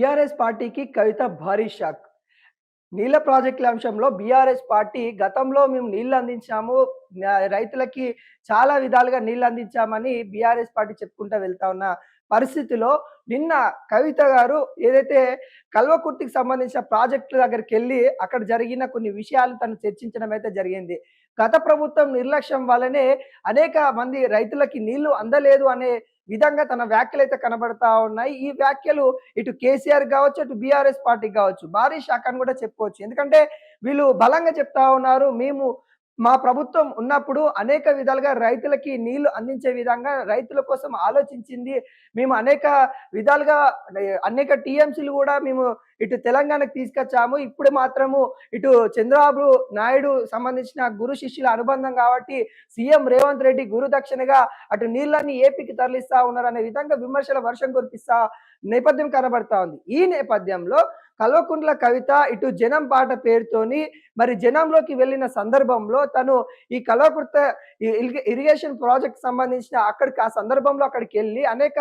BRS పార్టీకి కవిత భారీ shock. నీళ్ల ప్రాజెక్టుల అంశంలో బీఆర్ఎస్ పార్టీ గతంలో మేము నీళ్లు అందించాము. రైతులకి చాలా విధాలుగా నీళ్లు అందించామని బీఆర్ఎస్ పార్టీ చెప్పుకుంటూ వెళ్తా ఉన్న పరిస్థితిలో నిన్న కవిత గారు ఏదైతే కల్వకుర్తికి సంబంధించిన ప్రాజెక్టుల దగ్గరికెళ్ళి అక్కడ జరిగిన కొన్ని విషయాలు తను చర్చించడం అయితే జరిగింది. గత ప్రభుత్వం నిర్లక్ష్యం వల్లనే అనేక మంది రైతులకి నీళ్లు అందలేదు అనే విధంగా తన వ్యాఖ్యలైతే కనబడతా ఉన్నాయి. ఈ వ్యాఖ్యలు ఇటు కేసీఆర్ గావచ్చు, అటు బీఆర్ఎస్ పార్టీకి గావచ్చు భారీ షాక్ అని కూడా చెప్పుకోవచ్చు. ఎందుకంటే వీళ్ళు బలంగా చెప్తా ఉన్నారు. మా ప్రభుత్వం ఉన్నప్పుడు అనేక విధాలుగా రైతులకి నీళ్లు అందించే విధంగా రైతుల కోసం ఆలోచించింది. మేము అనేక విధాలుగా అనేక టీఎంసీలు కూడా మేము ఇటు తెలంగాణకు తీసుకొచ్చాము. ఇప్పుడు మాత్రము ఇటు చంద్రబాబు నాయుడు సంబంధించిన గురు శిష్యుల అనుబంధం కాబట్టి సీఎం రేవంత్ రెడ్డి గురు దక్షిణగా అటు నీళ్ళని ఏపీకి తరలిస్తా ఉన్నారనే విధంగా విమర్శల వర్షం కురిపిస్తా నేపథ్యం కనబడతా ఉంది. ఈ నేపథ్యంలో కల్వకుంట్ల కవిత ఇటు జనం పాట పేరుతోని మరి జనంలోకి వెళ్ళిన సందర్భంలో తను ఈ కల్వకుర్త ఇరిగేషన్ ప్రాజెక్ట్ సంబంధించిన ఆ సందర్భంలో అక్కడికి వెళ్ళి అనేక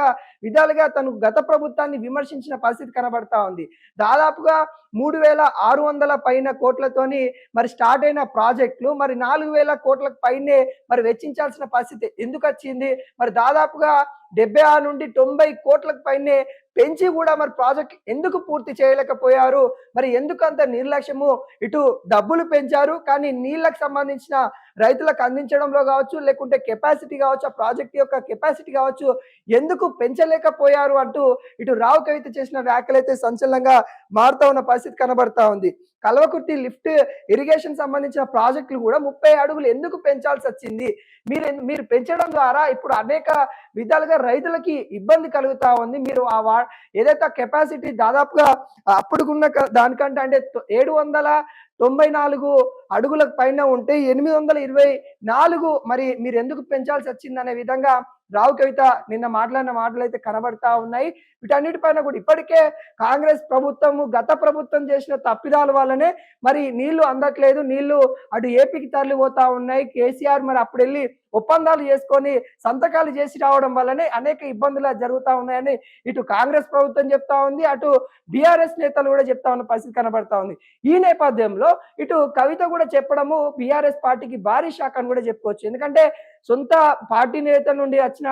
విధాలుగా తను గత ప్రభుత్వాన్ని విమర్శించిన పరిస్థితి కనబడతా ఉంది. దాదాపుగా 3,600 పైన కోట్లతోని మరి స్టార్ట్ అయిన ప్రాజెక్టులు మరి 4,000 కోట్లకు పైనే మరి వెచ్చించాల్సిన పరిస్థితి ఎందుకు వచ్చింది? మరి దాదాపుగా 76 నుండి 90 కోట్లకు పైనే పెంచి కూడా మరి ప్రాజెక్ట్ ఎందుకు పూర్తి చేయలేకపోయారు? మరి ఎందుకు అంత నిర్లక్ష్యము? ఇటు డబ్బులు పెంచారు కానీ నీళ్ళకు సంబంధించిన రైతులకు అందించడంలో కావచ్చు, లేకుంటే కెపాసిటీ కావచ్చు, ఆ ప్రాజెక్ట్ యొక్క కెపాసిటీ కావచ్చు ఎందుకు పెంచలేకపోయారు అంటూ ఇటు రావు కవిత చేసిన వ్యాఖ్యలైతే సంచలనంగా మారుతా ఉన్న పరిస్థితి కనబడతా ఉంది. కల్వకుర్తి లిఫ్ట్ ఇరిగేషన్ సంబంధించిన ప్రాజెక్టులు కూడా 30 అడుగులు ఎందుకు పెంచాల్సి వచ్చింది? మీరు పెంచడం ద్వారా ఇప్పుడు అనేక విధాలుగా రైతులకి ఇబ్బంది కలుగుతా ఉంది. మీరు ఏదైతే కెపాసిటీ దాదాపుగా అప్పుడుకున్న దానికంటే అంటే 794 అడుగులకు పైన ఉంటే 824 మరి మీరు ఎందుకు పెంచాల్సి వచ్చిందనే విధంగా రావు కవిత నిన్న మాట్లాడిన మాటలు అయితే కనబడతా ఉన్నాయి. వీటన్నిటిపైన కూడా ఇప్పటికే కాంగ్రెస్ ప్రభుత్వము గత ప్రభుత్వం చేసిన తప్పిదాల వల్లనే మరి నీళ్లు అందట్లేదు, నీళ్లు అటు ఏపీకి తరలిపోతా ఉన్నాయి. కేసీఆర్ మరి అప్పుడు వెళ్ళి ఒప్పందాలు చేసుకొని సంతకాలు చేసి రావడం వల్లనే అనేక ఇబ్బందులు జరుగుతా ఉన్నాయని ఇటు కాంగ్రెస్ ప్రభుత్వం చెప్తా ఉంది, అటు బీఆర్ఎస్ నేతలు కూడా చెప్తా ఉన్న పరిస్థితి కనబడతా ఉంది. ఈ నేపథ్యంలో ఇటు కవిత కూడా చెప్పడము బీఆర్ఎస్ పార్టీకి భారీ షాక్ అని కూడా చెప్పుకోవచ్చు. ఎందుకంటే సొంత పార్టీ నేత నుండి వచ్చిన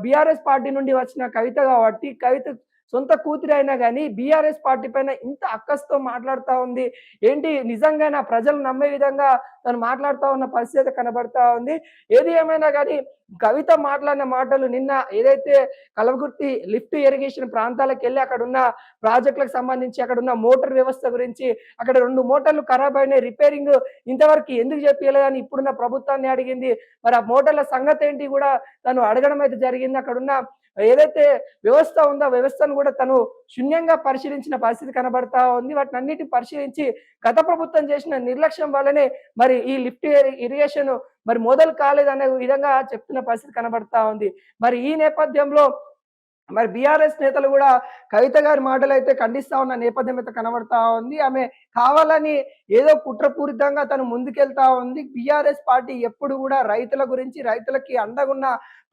బీఆర్ఎస్ పార్టీ నుండి వచ్చిన కవిత కాబట్టి కవిత సొంత కూతురు అయినా కానీ బీఆర్ఎస్ పార్టీ పైన ఇంత అక్కస్తో మాట్లాడుతూ ఉంది. ఏంటి నిజంగా ప్రజలు నమ్మే విధంగా తను మాట్లాడుతూ ఉన్న పరిస్థితి కనబడతా ఉంది. ఏది ఏమైనా కానీ కవిత మాట్లాడిన మాటలు నిన్న ఏదైతే కల్వకుర్తి లిఫ్ట్ ఇరిగేషన్ ప్రాంతాలకు వెళ్ళి అక్కడ ఉన్న ప్రాజెక్టులకు సంబంధించి అక్కడ ఉన్న మోటార్ వ్యవస్థ గురించి అక్కడ 2 మోటార్లు ఖరాబ్ అయినాయి, రిపేరింగ్ ఇంతవరకు ఎందుకు చెప్పలేదని ఇప్పుడున్న ప్రభుత్వాన్ని అడిగింది. మరి ఆ మోటార్ల సంగతి ఏంటి కూడా తను అడగడం అయితే జరిగింది. అక్కడున్న ఏదైతే వ్యవస్థ ఉందో వ్యవస్థను కూడా తను శూన్యంగా పరిశీలించిన పరిస్థితి కనబడతా ఉంది. వాటిని అన్నిటిని పరిశీలించి గత ప్రభుత్వం చేసిన నిర్లక్ష్యం వల్లనే మరి ఈ లిఫ్ట్ ఇరిగేషన్ మరి మొదలు కాలేదనే విధంగా చెప్తున్న పరిస్థితి కనబడతా ఉంది. మరి ఈ నేపథ్యంలో మరి బీఆర్ఎస్ నేతలు కూడా కవిత గారి మాటలు అయితే ఖండిస్తా ఉన్న నేపథ్యం అయితే కనబడతా ఉంది. ఆమె కావాలని ఏదో కుట్రపూరితంగా తను ముందుకెళ్తా ఉంది. బీఆర్ఎస్ పార్టీ ఎప్పుడు కూడా రైతుల గురించి రైతులకి అండగున్న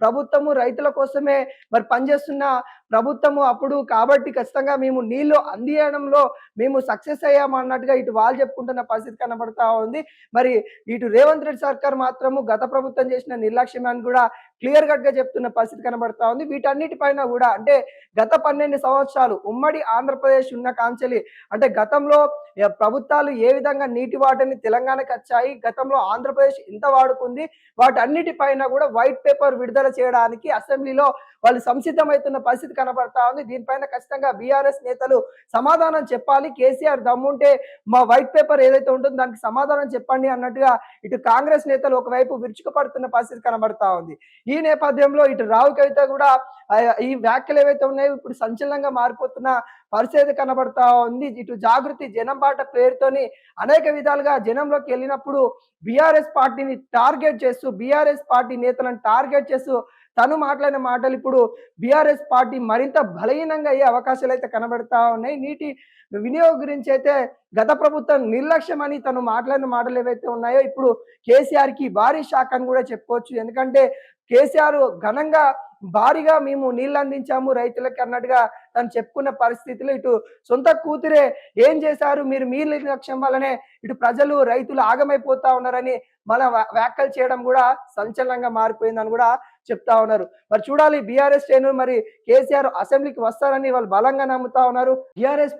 ప్రభుత్వము, రైతుల కోసమే మరి పనిచేస్తున్న ప్రభుత్వము అప్పుడు కాబట్టి ఖచ్చితంగా మేము నీళ్లు అందియడంలో మేము సక్సెస్ అయ్యాము అన్నట్టుగా ఇటు వాళ్ళు చెప్పుకుంటున్న పరిస్థితి కనబడతా ఉంది. మరి ఇటు రేవంత్ రెడ్డి సర్కార్ మాత్రము గత ప్రభుత్వం చేసిన నిర్లక్ష్యం అని కూడా క్లియర్ కట్ గా చెప్తున్న పరిస్థితి కనబడతా ఉంది. వీటన్నిటిపైన కూడా అంటే గత 12 సంవత్సరాలు ఉమ్మడి ఆంధ్రప్రదేశ్ ఉన్న కాంచెలి అంటే గతంలో ప్రభుత్వాలు ఏ విధంగా నీటి వాటని తెలంగాణకు వచ్చాయి, గతంలో ఆంధ్రప్రదేశ్ ఎంత వాడుకుంది, వాటన్నిటిపైన కూడా వైట్ పేపర్ విడుదల చేయడానికి అసెంబ్లీలో వాళ్ళు సంసిద్ధమవుతున్న పరిస్థితి కనబడతా ఉంది. దీనిపైన ఖచ్చితంగా బీఆర్ఎస్ నేతలు సమాధానం చెప్పాలి. కేసీఆర్ దమ్ముంటే మా వైట్ పేపర్ ఏదైతే ఉంటుందో దానికి సమాధానం చెప్పండి అన్నట్టుగా ఇటు కాంగ్రెస్ నేతలు ఒకవైపు విరుచుకుపడుతున్న పరిస్థితి కనబడతా ఉంది. ఈ నేపథ్యంలో ఇటు రావు కవిత కూడా ఈ వ్యాఖ్యలు ఏవైతే ఉన్నాయో ఇప్పుడు సంచలనంగా మారిపోతున్న పరిస్థితి కనబడతా ఉంది. ఇటు జాగృతి జనం బాట పేరుతోని అనేక విధాలుగా జనంలోకి వెళ్ళినప్పుడు బీఆర్ఎస్ పార్టీని టార్గెట్ చేస్తూ బీఆర్ఎస్ పార్టీ నేతలను టార్గెట్ చేస్తూ తను మాట్లాడిన మాటలు ఇప్పుడు బీఆర్ఎస్ పార్టీ మరింత బలహీనంగా అయ్యే అవకాశాలు అయితే కనబడతా ఉన్నాయి. నీటి వినియోగం గురించి అయితే గత ప్రభుత్వం నిర్లక్ష్యం అని తను మాట్లాడిన మాటలు ఏవైతే ఉన్నాయో ఇప్పుడు కేసీఆర్ కి భారీ షాక్ అని కూడా చెప్పుకోవచ్చు. ఎందుకంటే కేసీఆర్ ఘనంగా భారీగా మేము నీళ్ళు అందించాము రైతులకి అన్నట్టుగా తను చెప్పుకున్న పరిస్థితిలో ఇటు సొంత కూతురే ఏం చేశారు మీరు మీ నిర్లక్ష్యం వల్లనే ఇటు ప్రజలు రైతులు ఆగమైపోతా ఉన్నారని మళ్ళా వ్యాఖ్యలు చేయడం కూడా సంచలనంగా మారిపోయిందని కూడా చెప్తా ఉన్నారు. మరి చూడాలి బీఆర్ఎస్ శ్రేణులు మరి కేసీఆర్ అసెంబ్లీకి వస్తారని వాళ్ళు బలంగా నమ్ముతా ఉన్నారు. బీఆర్ఎస్